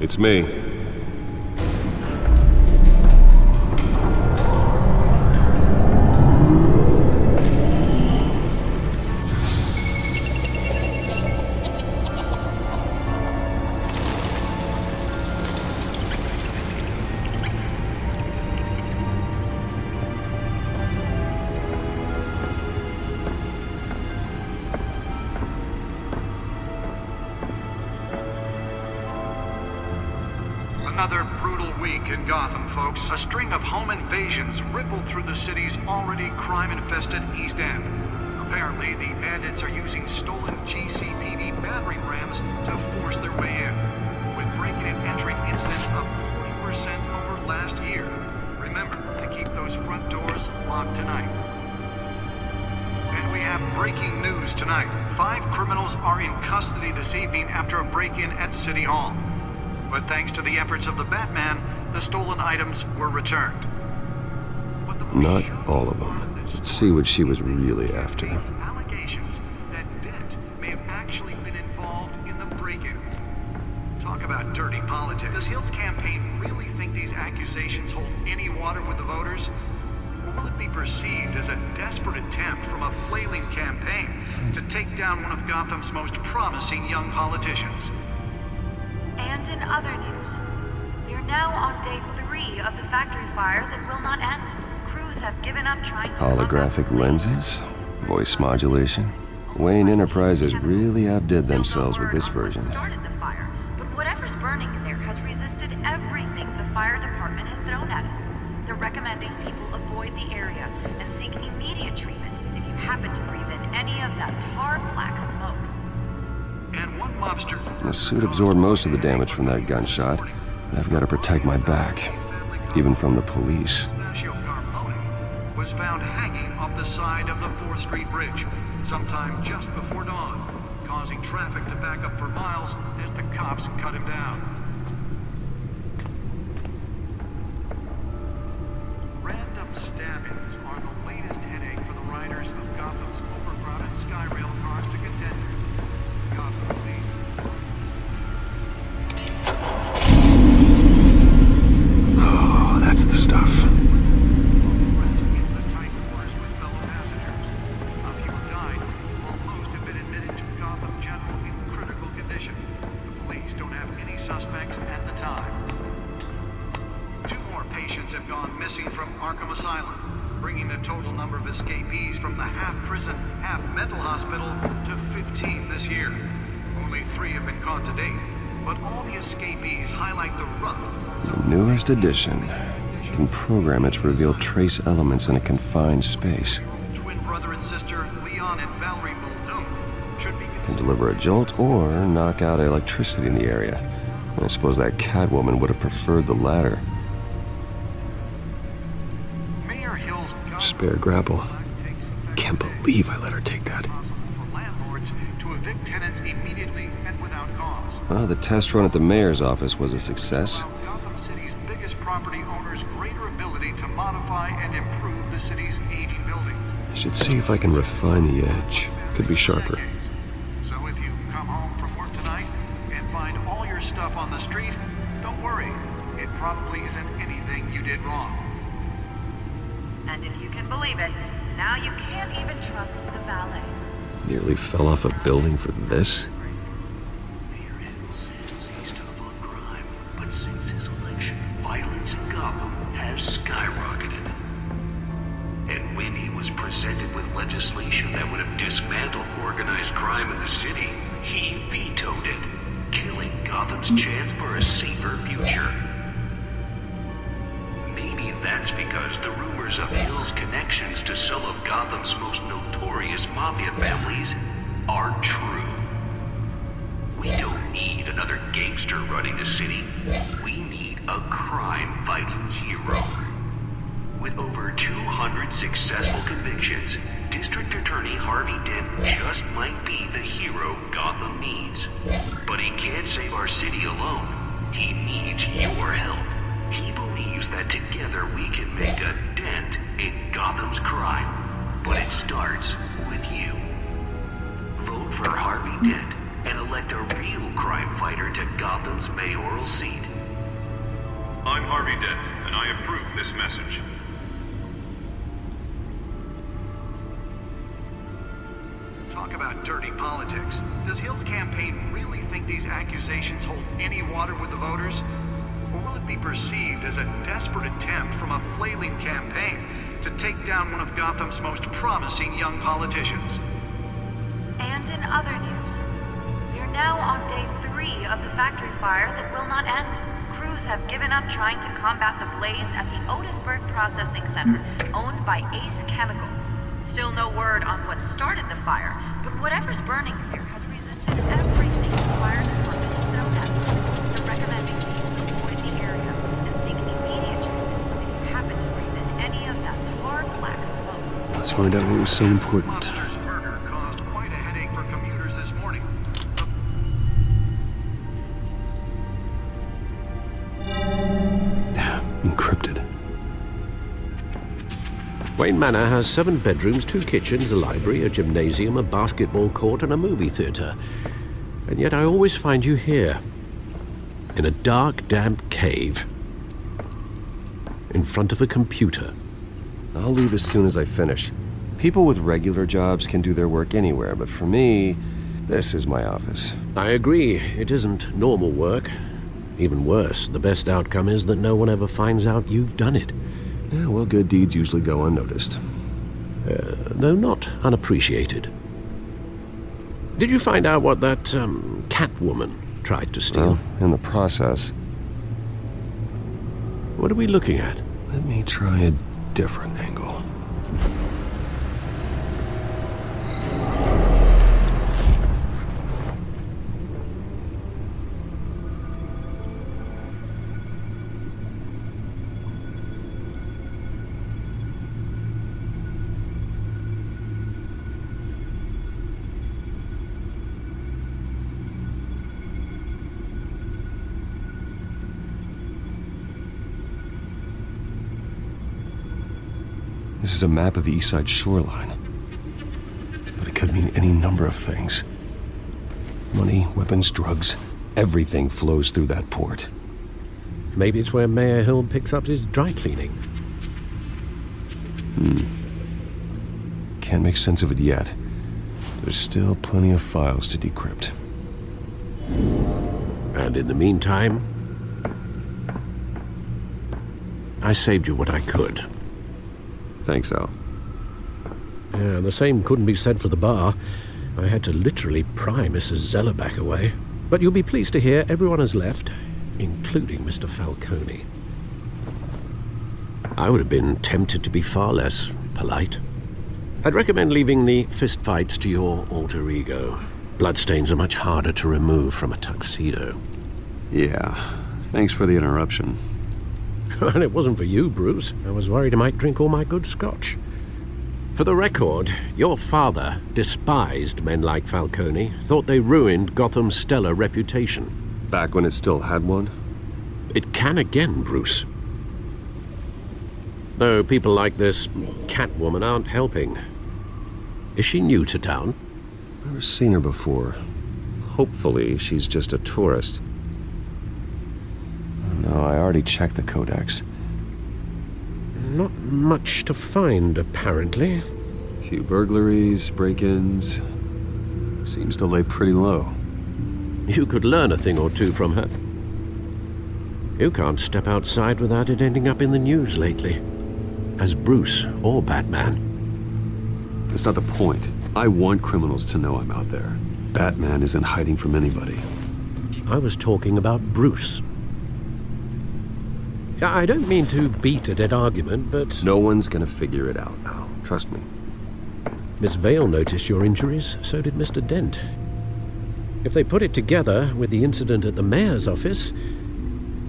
It's me. Another brutal week in Gotham, folks. A string of home invasions rippled through the city's already crime-infested East End. Apparently, the bandits are using stolen GCPD battering rams to force their way in, with breaking and entering incidents up 40% over last year. Remember to keep those front doors locked tonight. And we have breaking news tonight. 5 criminals are in custody this evening after a break-in at City Hall. But thanks to the efforts of the Batman, the stolen items were returned. Not all of them. Let's see what she was really after. Allegations that Dent may have actually been involved in the break-in. Talk about dirty politics. Does Hill's campaign really think these accusations hold any water with the voters? Or will it be perceived as a desperate attempt from a flailing campaign to take down one of Gotham's most promising young politicians? And in other news, we're now on day 3 of the factory fire that will not end. Crews have given up trying to... Holographic lenses? Voice modulation? Wayne Enterprises really outdid themselves with this version. Started the fire, but whatever's burning in there has resisted everything the fire department has thrown at it. They're recommending people avoid the area and seek immediate treatment if you happen to breathe in any of that tar black smoke. And one mobster... The suit absorbed most of the damage from that gunshot, but I've got to protect my back, even from the police. Was found hanging off the side of the 4th Street Bridge sometime just before dawn, causing traffic to back up for miles as the cops cut him down. Random stabbings are the latest headache for the riders of Gotham's overcrowded Skyrail cars to contend with. Gotham Police. Oh, that's the stuff. Suspects at the time. 2 more patients have gone missing from Arkham Asylum, bringing the total number of escapees from the half-prison, half-mental hospital to 15 this year. Only 3 have been caught to date, but all the escapees highlight the rough. The newest edition can program it to reveal trace elements in a confined space. Twin brother and sister Leon and Valerie Muldoon should be Can deliver a jolt or knock out electricity in the area. I suppose that Catwoman would have preferred the latter. Mayor Hill's Spare grapple. Can't believe I let her take that. for landlords to evict tenants immediately and without cause. Well, the test run at the mayor's office was a success. Gotham City's biggest property owners' greater ability to modify and improve the city's aging buildings. I should see if I can refine the edge. Could be sharper. So if you come home from work tonight and find all your stuff on the street, don't worry. It probably isn't anything you did wrong. And if you can believe it, now you can't even trust the valets. Nearly fell off a building for this? Mayor Hill says he's tough on crime, but since his election, violence in Gotham has skyrocketed. And when he was presented with legislation that would have dismantled organized crime in the city, he vetoed it, killing Gotham's chance for a safer future. Maybe that's because the rumors of Hill's connections to some of Gotham's most notorious mafia families are true. We don't need another gangster running the city. We need a crime-fighting hero. With over 200 successful convictions, District Attorney Harvey Dent just might be the hero Gotham needs. But he can't save our city alone. He needs your help. He believes that together we can make a dent in Gotham's crime. But it starts with you. Vote for Harvey Dent and elect a real crime fighter to Gotham's mayoral seat. I'm Harvey Dent, and I approve this message. Talk about dirty politics. Does Hill's campaign really think these accusations hold any water with the voters? Or will it be perceived as a desperate attempt from a flailing campaign to take down one of Gotham's most promising young politicians? And in other news, we are now on day 3 of the factory fire that will not end. Crews have given up trying to combat the blaze at the Otisburg Processing Center, owned by Ace Chemical. Still no word on what started the fire, but whatever's burning there has resisted everything the fire department has thrown at it. They're recommending people avoid the area and seek immediate treatment if you happen to breathe in any of that tar black smoke. Let's find out what was so important. Monster's murder caused quite a headache for commuters this morning. Encrypted. Wayne Manor has 7 bedrooms, 2 kitchens, a library, a gymnasium, a basketball court, and a movie theater. And yet I always find you here, in a dark, damp cave, in front of a computer. I'll leave as soon as I finish. People with regular jobs can do their work anywhere, but for me, this is my office. I agree, it isn't normal work. Even worse, the best outcome is that no one ever finds out you've done it. Yeah, well, good deeds usually go unnoticed. Though not unappreciated. Did you find out what that, Catwoman tried to steal? Well, in the process. What are we looking at? Let me try a different angle. This is a map of the East Side shoreline. But it could mean any number of things. Money, weapons, drugs, everything flows through that port. Maybe it's where Mayor Hill picks up his dry cleaning. Can't make sense of it yet. There's still plenty of files to decrypt. And in the meantime, I saved you what I could. Thanks, Al. Yeah, the same couldn't be said for the bar. I had to literally pry Mrs. Zellerback away. But you'll be pleased to hear everyone has left, including Mr. Falcone. I would have been tempted to be far less polite. I'd recommend leaving the fistfights to your alter ego. Bloodstains are much harder to remove from a tuxedo. Yeah, thanks for the interruption. And it wasn't for you, Bruce. I was worried I might drink all my good scotch. For the record, your father despised men like Falcone, thought they ruined Gotham's stellar reputation. Back when it still had one? It can again, Bruce. Though people like this Catwoman aren't helping. Is she new to town? Never seen her before. Hopefully, she's just a tourist. No, I already checked the codex. Not much to find, apparently. Few burglaries, break-ins. Seems to lay pretty low. You could learn a thing or two from her. You can't step outside without it ending up in the news lately. As Bruce or Batman. That's not the point. I want criminals to know I'm out there. Batman isn't hiding from anybody. I was talking about Bruce. I don't mean to beat a dead argument, but... No one's gonna figure it out, Al. Trust me. Miss Vale noticed your injuries, so did Mr. Dent. If they put it together with the incident at the mayor's office,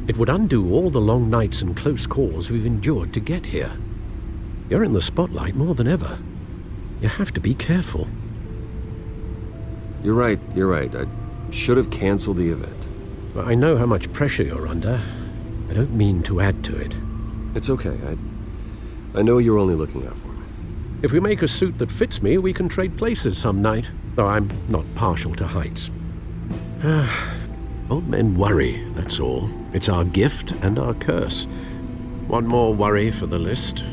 it would undo all the long nights and close calls we've endured to get here. You're in the spotlight more than ever. You have to be careful. You're right. I should have canceled the event. I know how much pressure you're under. I don't mean to add to it. It's okay. I know you're only looking out for me. If we make a suit that fits me, we can trade places some night, though I'm not partial to heights. Old men worry, that's all. It's our gift and our curse. One more worry for the list.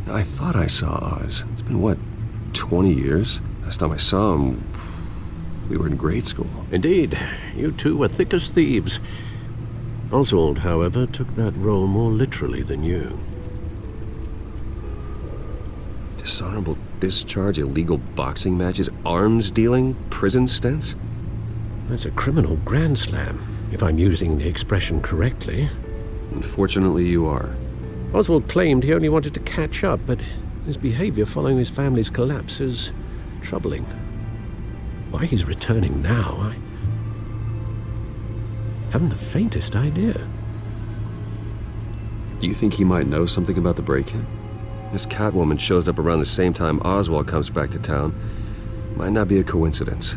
I thought I saw Oz. It's been, what, 20 years? Last time I saw him, we were in grade school. Indeed, you two were thick as thieves. Oswald, however, took that role more literally than you. Dishonorable discharge, illegal boxing matches, arms dealing, prison stints? That's a criminal grand slam, if I'm using the expression correctly. Unfortunately, you are. Oswald claimed he only wanted to catch up, but his behavior following his family's collapse is troubling. Why he's returning now, I haven't the faintest idea. Do you think he might know something about the break-in? This Catwoman shows up around the same time Oswald comes back to town. Might not be a coincidence.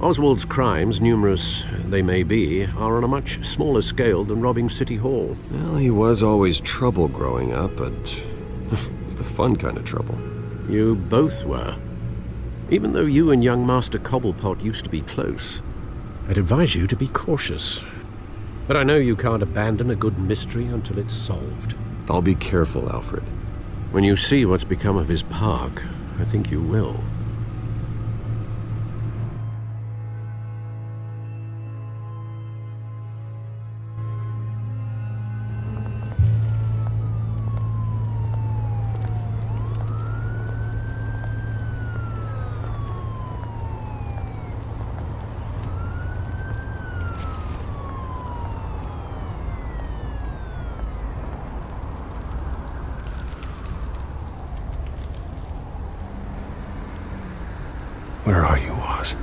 Oswald's crimes, numerous they may be, are on a much smaller scale than robbing City Hall. Well, he was always trouble growing up, but it's the fun kind of trouble. You both were. Even though you and young Master Cobblepot used to be close, I'd advise you to be cautious. But I know you can't abandon a good mystery until it's solved. I'll be careful, Alfred. When you see what's become of his park, I think you will. Where are you, Oz?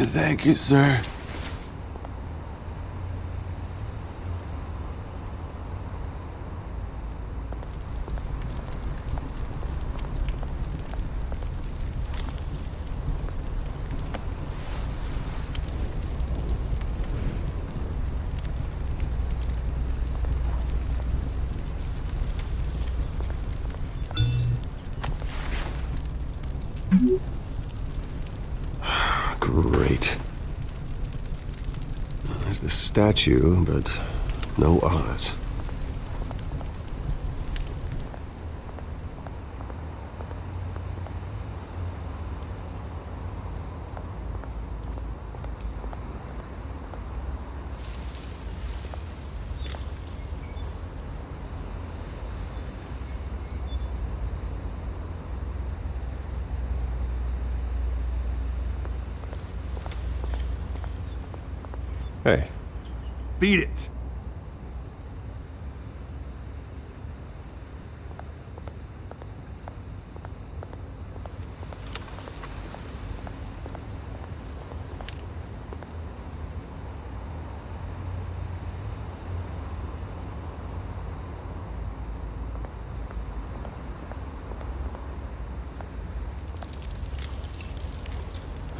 Thank you, sir. Great. There's the statue, but no Oz. Hey. Beat it.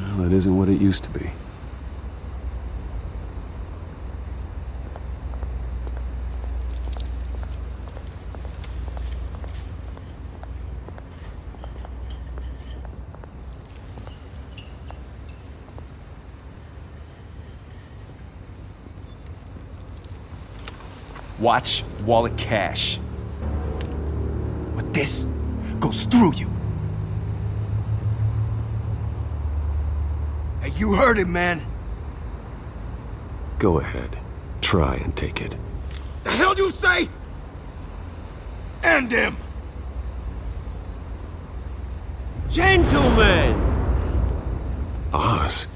Well, it isn't what it used to be. Watch wallet cash. What this? goes through you. Hey, you heard him, man. Go ahead. Try and take it. The hell do you say? End him! Gentlemen! Oz?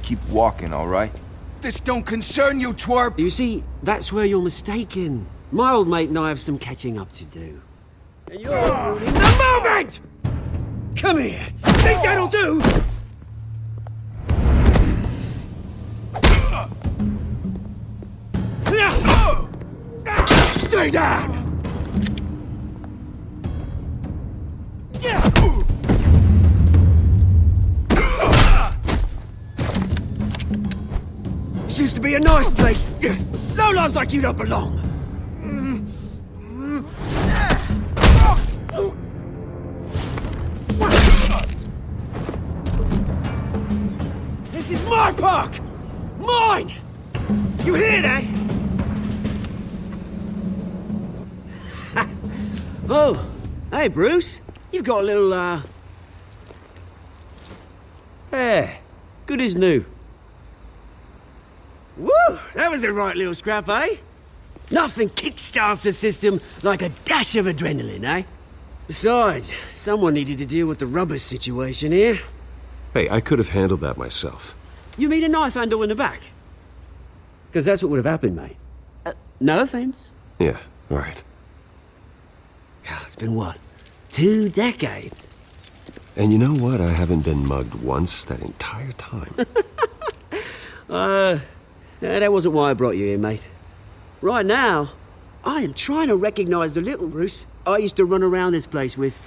Keep walking, all right? This don't concern you, twerp! You see, that's where you're mistaken. My old mate and I have some catching up to do. And you're ruining the moment! Come here! Think that'll do? Stay down! This used to be a nice place. Lowlifes like you don't belong. This is my park! Mine! You hear that? Oh, hey, Bruce. You've got a little, Yeah, good as new. Woo! That was a right little scrap, eh? Nothing kickstarts the system like a dash of adrenaline, eh? Besides, someone needed to deal with the rubber situation here. Hey, I could have handled that myself. You mean a knife handle in the back? Because that's what would have happened, mate. No offense. Yeah, right. It's been what? 2 decades? And you know what? I haven't been mugged once that entire time. That wasn't why I brought you here, mate. Right now, I am trying to recognize the little Bruce I used to run around this place with.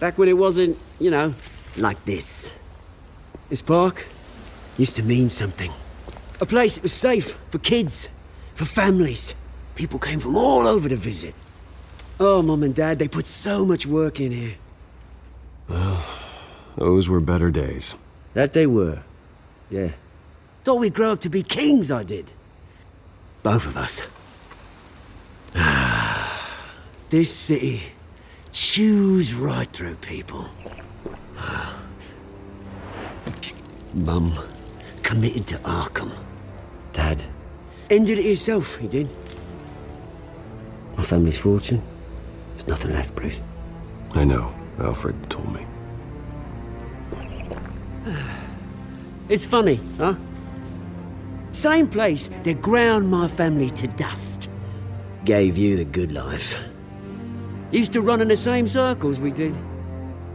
Back when it wasn't, you know, like this. This park used to mean something. A place that was safe for kids, for families. People came from all over to visit. Oh, Mum and Dad, they put so much work in here. Well, those were better days. That they were. Yeah. Thought we'd grow up to be kings, I did. Both of us. This city chews right through people. Mum committed to Arkham. Dad ended it himself, he did. My family's fortune. There's nothing left, Bruce. I know. Alfred told me. It's funny, huh? Same place that ground my family to dust. Gave you the good life. Used to run in the same circles we did.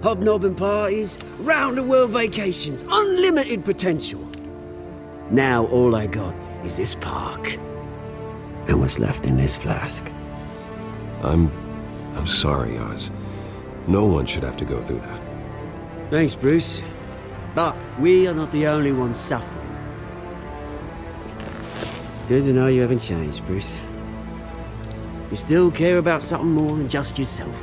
Hobnobbing parties, round-the-world vacations, unlimited potential. Now all I got is this park. And what's left in this flask. I'm sorry, Oz. No one should have to go through that. Thanks, Bruce. But we are not the only ones suffering. Good to know you haven't changed, Bruce. You still care about something more than just yourself.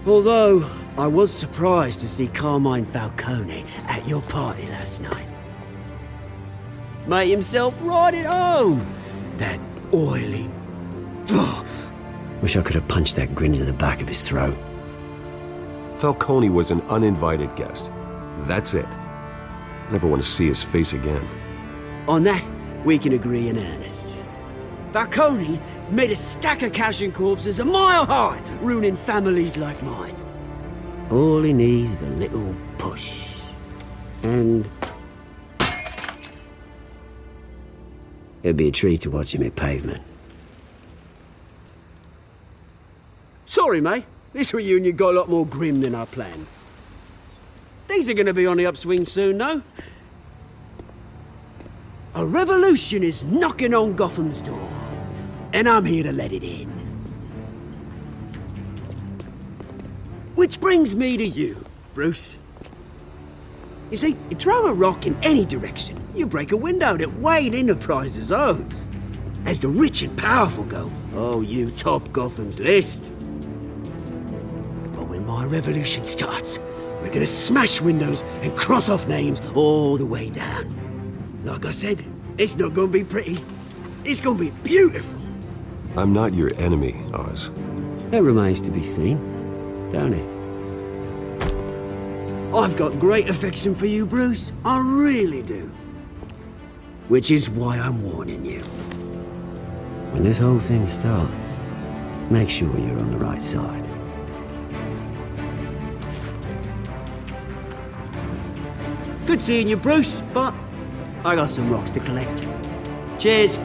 Although, I was surprised to see Carmine Falcone at your party last night. Made himself right at home. That oily... Wish I could have punched that grin into the back of his throat. Falcone was an uninvited guest. That's it. Never want to see his face again. On that, we can agree in earnest. Falcone made a stack of cash and corpses a mile high, ruining families like mine. All he needs is a little push. And... it'd be a treat to watch him hit pavement. Sorry, mate. This reunion got a lot more grim than I planned. Things are gonna be on the upswing soon, though. A revolution is knocking on Gotham's door. And I'm here to let it in. Which brings me to you, Bruce. You see, you throw a rock in any direction, you break a window that Wayne Enterprises owns. As the rich and powerful go, oh, you top Gotham's list. But when my revolution starts, we're gonna smash windows and cross off names all the way down. Like I said, it's not gonna be pretty. It's gonna be beautiful. I'm not your enemy, Oz. It remains to be seen, don't it? I've got great affection for you, Bruce. I really do. Which is why I'm warning you. When this whole thing starts, make sure you're on the right side. Good seeing you, Bruce, but I got some rocks to collect. Cheers.